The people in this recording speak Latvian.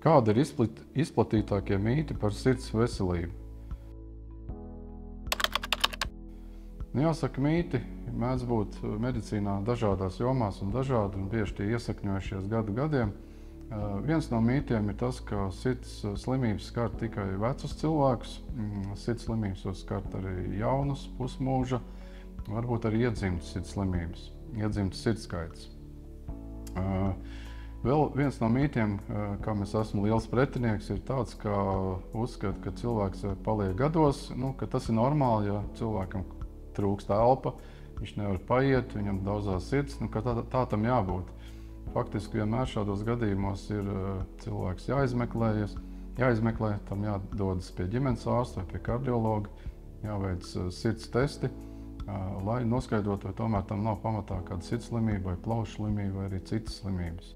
Kādi ir izplatītākie mīti par sirds veselību? Jāsaka, mīti mēdz būt medicīnā dažādās jomās un dažādi, un bieži tie iesakņojušies gadu gadiem. Viens no mītiem ir tas, ka sirds slimības skar tikai vecus cilvēkus. Sirds slimības var skart arī jaunus, pusmūža, varbūt arī iedzimtas sirds slimības, iedzimtas sirdskaitas. Vēl viens no mītiem, kam es esmu liels pretinieks, ir tāds, ka uzskata, ka cilvēks paliek gados, ka tas ir normāli, ja cilvēkam trūkst elpa, viņš nevar paiet, viņam daudzās sirds, ka tā tam jābūt. Faktiski vienmēr šādos gadījumos ir cilvēks jāizmeklē, tam jādodas pie ģimenes ārsta vai pie kardiologa, jāveic sirds testi, lai noskaidrotu, vai tomēr tam nav pamatā kāda sirds slimība vai plaušu slimība vai arī citas slimības.